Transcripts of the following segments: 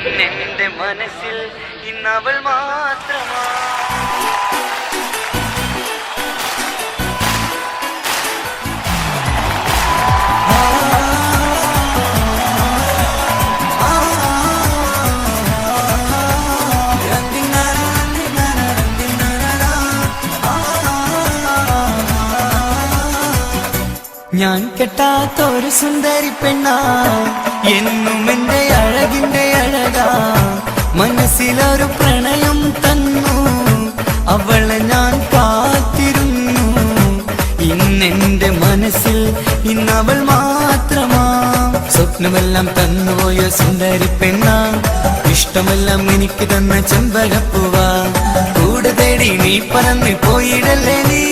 ഇന്നെന്റെ മനസ്സിൽ ഇന്നവൾ മാത്രമാ. ഞാൻ കെട്ടാത്തൊരു സുന്ദരി പെണ്ണാ, എന്നും എന്റെ അഴകിന്റെ അഴകാ. മനസ്സിലൊരു പ്രണയം തന്നു, അവളെ ഞാൻ കാത്തിരുന്നു. ഇന്നെന്റെ മനസ്സിൽ ഇന്നവൾ മാത്രമാ. സ്വപ്നമെല്ലാം തന്നുപോയ സുന്ദരി പെണ്ണാ, ഇഷ്ടമെല്ലാം എനിക്ക് തന്ന ചെമ്പകപ്പൂവാ. കൂടെ തേടി നീ പറന്ന് പോയിടല്ലേ നീ,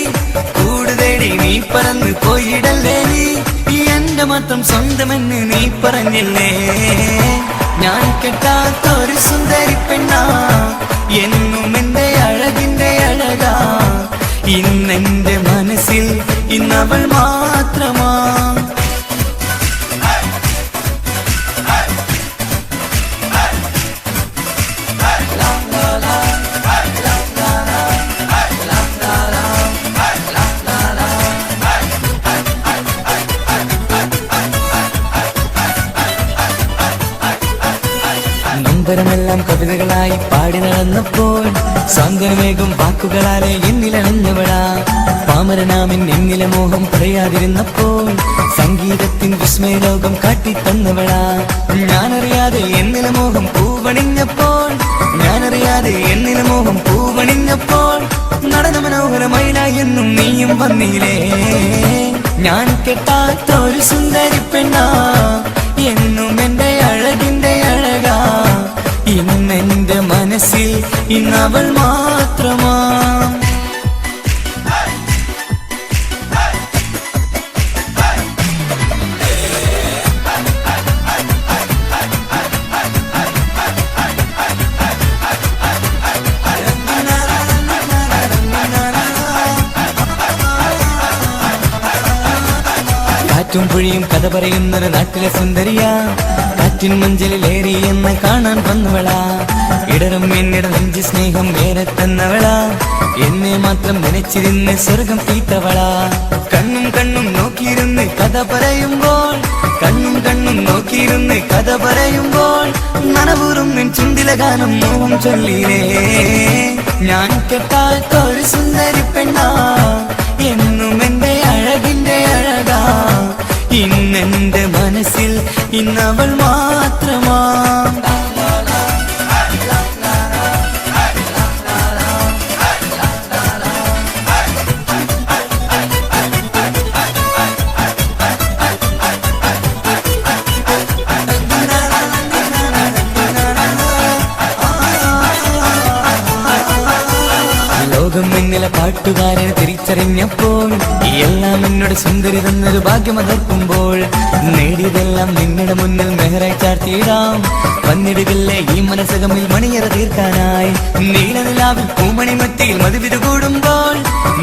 കൂടെ തേടി നീ പറന്ന് പോയിടല്ലേ നീ. എന്റെ മാത്രം സ്വന്തമെന്ന് നീ പറഞ്ഞില്ലേ. ഞാൻ കെട്ടാത്തൊരു സുന്ദരി പെണ്ണാ, എന്നും എന്റെ അഴകിന്റെ അഴകാ. ഇന്നെന്റെ മനസ്സിൽ ഇന്നവൾ മാത്രമാ. നൊമ്പരമെല്ലാം കവിതകളായി പാടി നടന്നപ്പോൾ, സാന്ത്വനമേകും വാക്കുകളാലെ എന്നിലണഞ്ഞവളാ. പാമരനാമിൻ എന്നിലെ മോഹം പറയാതിരുന്നപ്പോൾ, സംഗീതത്തിൻ വിസ്മയലോകം കാട്ടിത്തന്നവളാ. ഞാനറിയാതെ എന്നിലെ മോഹം പൂവണിഞ്ഞപ്പോൾ, ഞാനറിയാതെ എന്നിലെ മോഹം പൂവണിഞ്ഞപ്പോൾ, നടന മനോഹരമയിലായി എന്നും നീയും വന്നില്ലേ. ഞാൻ കെട്ടാത്തൊരു സുന്ദരി പെണ്ണാ, എന്നും എന്റെ അഴകിന്റെ അഴകാ. ഇന്നെന്റെ മനസ്സിൽ ഇന്നവൾ മാത്രമാ. കാറ്റും പുഴയും കഥ പറയുന്നൊരു നാട്ടിലെ സുന്ദരിയാ. കാറ്റിൻ മഞ്ചലിലേറി എന്ന് കാണാൻ വന്നവളാ. ഇടറും എന്നിട നെഞ്ചി സ്നേഹം ഏറെ തന്നവളാ. എന്നെ മാത്രം നനച്ചിരുന്ന് സ്വർഗം തീത്തവളാ. കണ്ണും കണ്ണും നോക്കിയിരുന്ന് കഥ പറയുമ്പോൾ, കണ്ണും കണ്ണും നോക്കിയിരുന്ന് കഥ പറയുമ്പോൾ, നനവൂറും നിൻ ചുണ്ടില ഗാനം മോഹം ചൊല്ലിയിലേ. ഞാൻ കെട്ടാത്തൊരു സുന്ദരി പെണ്ണാ, എന്നും എന്റെ അഴകിന്റെ അഴകാ. ഇന്നെന്റെ മനസ്സിൽ ഇന്നവൾ മാത്രമാ. ലോകം എന്നിലെ പാട്ടുകാരനെ തിരിച്ചറിഞ്ഞപ്പോൾ, എല്ലാം എന്നോട് സുന്ദരി തന്നൊരു ഭാഗ്യമതർക്കുമ്പോൾ, നേടിയതെല്ലാം നിങ്ങളുടെ മുന്നിൽ മെഹറായി ചാർത്തിയിടാം. വന്നിടുകില്ലേ ഈ മനസ്സകമിൽ മണിയറ തീർക്കാനായി. നീലനിലാവിൽ പൂമണിമത്തിയിൽ മധുവിരുകൂടുമ്പോൾ,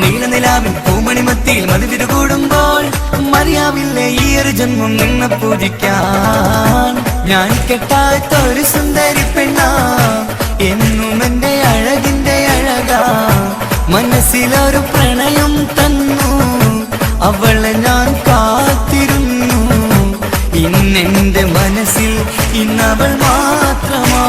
നീലനിലാവിൽ പൂമണിമത്തിയിൽ മധുവിരുകൂടുമ്പോൾ, മറിയാവില്ലേ ഈ ഒരു ജന്മം നിന്നെ പൂജിക്കാൻ. ഞാൻ കെട്ടാത്തൊരു സുന്ദരി പെണ്ണാ, എന്നും എന്റെ അഴകിന്റെ അഴകാ. മനസ്സിലൊരു പ്രണയം തന്നു, അവളെ ഞാൻ കാത്തിരുന്നു. ഇന്നെന്റെ മനസ്സിൽ ഇന്നവൾ മാത്രമാ.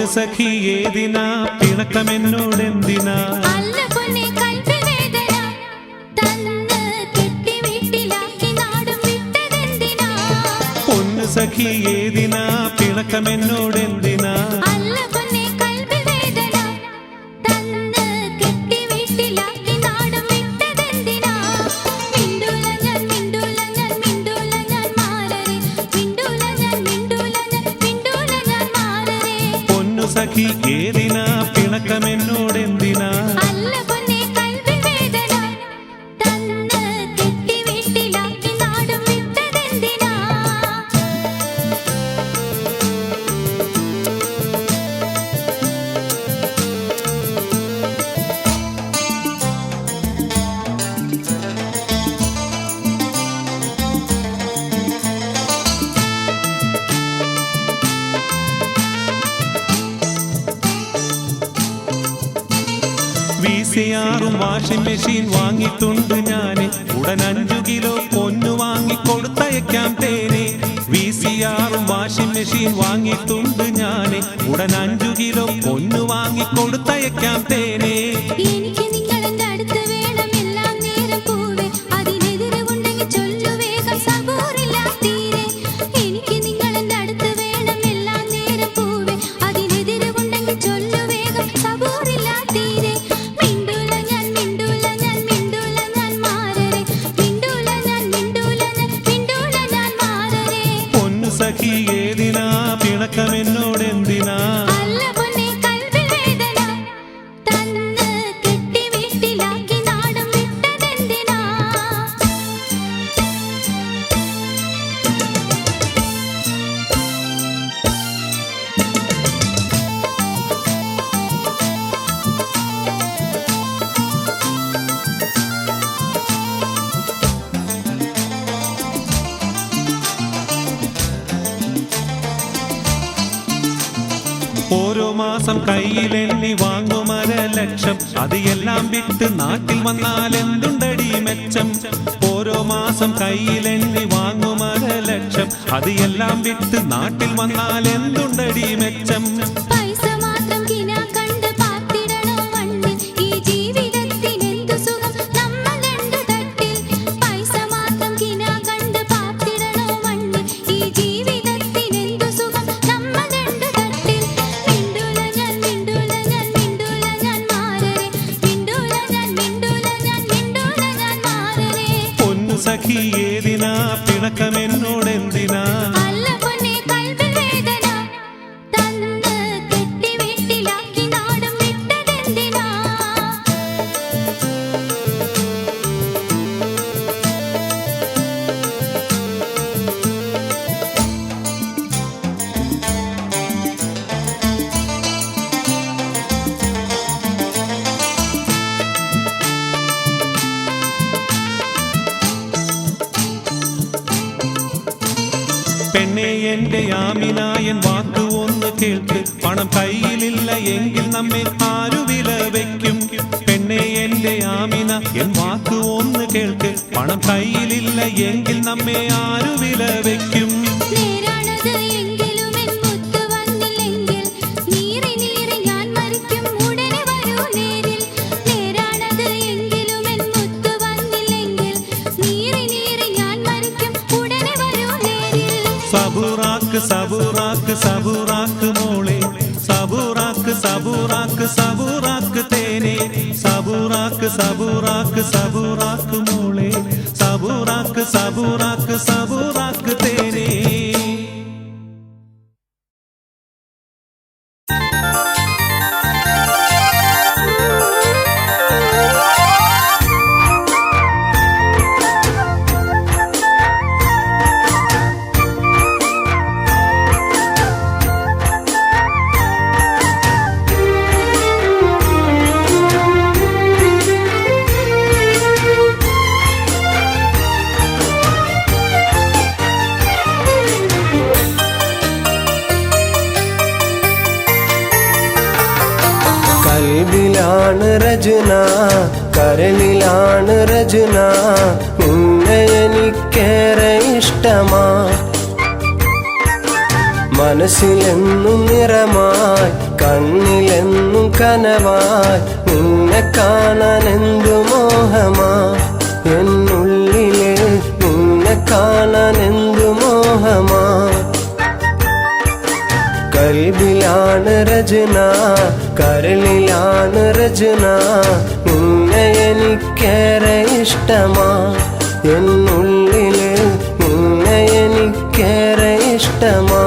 പൊന്നു സഖി ഏതിനാ പിണക്കമെന്നോടെന്തിനാ അല്ല പൊന്നെ കൽവിൽ വേദന തന്ന് കെട്ടി വീട്ടിലാക്കി നാടും വിട്ടതെന്തിനാ പൊന്നു സഖി ഏതിനാ പിണക്കമെന്നോടെന്തിനാ അല്ല പൊന്നെ കൽവിൽ വേദന തന്ന് കെട്ടി വീട്ടിലാക്കി നാടും വിട്ടതെന്തിനാ മിണ്ടൂല ഞാൻ മിണ്ടൂല ഞാൻ മിണ്ടൂല ഞാൻ മാറരെ മിണ്ടൂല ഞാൻ മിണ്ടൂല ഞാൻ മിണ്ടൂല ഞാൻ മാറരെ പൊന്നു സഖി ഏതിനാ പിണക്കമെന്നോടെന്തിനാ അല്ല പൊന്നെ കൽവിൽ വേദന തന്ന് കെട്ടി വീട്ടിലാക്കി നാടും വിട്ടതെന്തിനാ VCR-ഉം വാഷിംഗ് മെഷീൻ വാങ്ങിയിട്ടുണ്ട് ഞാന് ഉടൻ 5 കിലോ പൊന്നു വാങ്ങി കൊടുത്തയക്കാം തേനെ VCR-ഉം വാഷിംഗ് മെഷീൻ വാങ്ങിയിട്ടുണ്ട് ഞാന് ഉടൻ 5 കിലോ പൊന്നു വാങ്ങി കൊടുത്തയക്കാം തേനെ എനിക്ക് നിങ്ങളെന്റെ അടുത്ത് വേണം എല്ലാം നേരം പൂവേ അതിനെതിരെ ഉണ്ടെങ്കിൽ ചൊല്ലു വേഗം സബൂറില്ല തീരെ എനിക്ക് നിങ്ങളെന്റെ അടുത്ത് വേണം എല്ലാം നേരം പൂവേ അതിനെതിരെ ഉണ്ടെങ്കിൽ ചൊല്ലു വേഗം സബൂറില്ല തീരെ മിണ്ടൂല ഞാൻ മിണ്ടൂല ഞാൻ മിണ്ടൂല ഞാൻ മാറരെ മിണ്ടൂല ഞാൻ മിണ്ടൂല ഞാൻ മിണ്ടൂല ഞാൻ മാറരെ പൊന്നു സഖി ഏതിനാ പിണക്കമെന്നോടെന്തിനാ അല്ല പൊന്നെ കൽവിൽ വേദന തന്ന് കെട്ടി വീട്ടിലാക്കി നാടും വിട്ടതെന്തിനാ ഓരോ മാസം കയ്യിലെണ്ണി വാങ്ങും 1.5 ലക്ഷം അത് എല്ലാം വിട്ട് നാട്ടിൽ വന്നാൽ എന്തുണ്ടടി മെച്ചം ഓരോ മാസം കയ്യിലെണ്ണി വാങ്ങും 1.5 ലക്ഷം അത് എല്ലാം വിട്ട് നാട്ടിൽ വന്നാൽ എന്തുണ്ടടി മെച്ചം പൈസ മാത്രം കിനാ കണ്ട് പാത്തിടണോ മണ്ണിൽ ഈ ജീവിതത്തിനെന്തു സുഖം നമ്മൾ രണ്ടു തട്ടിൽ പൈസ മാത്രം കിനാ കണ്ട് പാത്തിടണോ മണ്ണിൽ ഈ ജീവിതത്തിനെന്തു സുഖം നമ്മൾ രണ്ടു തട്ടിൽ മിണ്ടൂല ഞാൻ മിണ്ടൂല ഞാൻ മിണ്ടൂല ഞാൻ മാറരെ മിണ്ടൂല ഞാൻ മിണ്ടൂല ഞാൻ മിണ്ടൂല ഞാൻ മാറരെ പൊന്നു സഖി ഏതിനാ പിണക്കമെന്നോടെന്തിനാ അല്ല പൊന്നെ കൽവിൽ വേദന തന്ന് കെട്ടി വീട്ടിലാക്കി നാടും വിട്ടതെന്തിനാ പെണ്ണെ എന്റെ ആമിനായൻ വാക്ക് ഒന്ന് കേൾക്ക് പണം കയ്യിലില്ല എങ്കിൽ നമ്മെ ആരു വില വെക്കും പെണ്ണെ എന്റെ ആമിന എൻ വാക്ക് ഒന്ന് കേൾക്ക് പണം കയ്യിലില്ല എങ്കിൽ നമ്മെ ആരു വില വെക്കും നേരാണത് എങ്കിലും എൻ മുത്ത് വന്നില്ലെങ്കിൽ നീറി നീറി ഞാൻ മരിക്കും ഉടനെ വരൂ നേരിൽ നേരാണത് എങ്കിലും എൻ മുത്ത് വന്നില്ലെങ്കിൽ നീറി നീറി ഞാൻ മരിക്കും ഉടനെ വരൂ നേരിൽ സബൂറാക്ക് സബൂറാക്ക് സബൂറാക്ക് മോളെ സബൂറാക്ക് സബൂറാക്ക് സബൂറാക്ക് തേനെ സബൂറാക്ക് സബൂറാക്ക് സബൂറാക്ക് മോളെ സബൂറാക്ക് സബൂറാക്ക് സബൂറാക്ക് തേനെ കൽവിലാണ് രചന കരളിലാണ് രചന നിന്നെ എനിക്കേറെ ഇഷ്ടമാ മനസ്സിലെന്നും നിറമായി കണ്ണിലെന്നും കനവായി നിന്നെ കാണാൻ എന്തു മോഹമാ എന്നുള്ളിലെ നിന്നെ കാണാൻ എന്തു മോഹമാ കൽബിലാണ് രചന കരളിലാണ് രചന നിന്നെ എനിക്കേറെ ഇഷ്ടമാ എന്നുള്ളില് നിന്നെ എനിക്കേറെ ഇഷ്ടമാ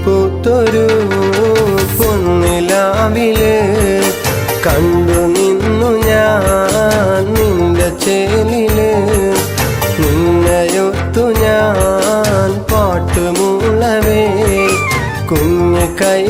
പൂത്തൊരു പൊന്നിലാവില് കണ്ടു നിന്നു ഞാൻ നിന്റെ ചേലില് നിന്നയൊത്തു ഞാൻ പാട്ടുമൂളവേ കുഞ്ഞു കൈ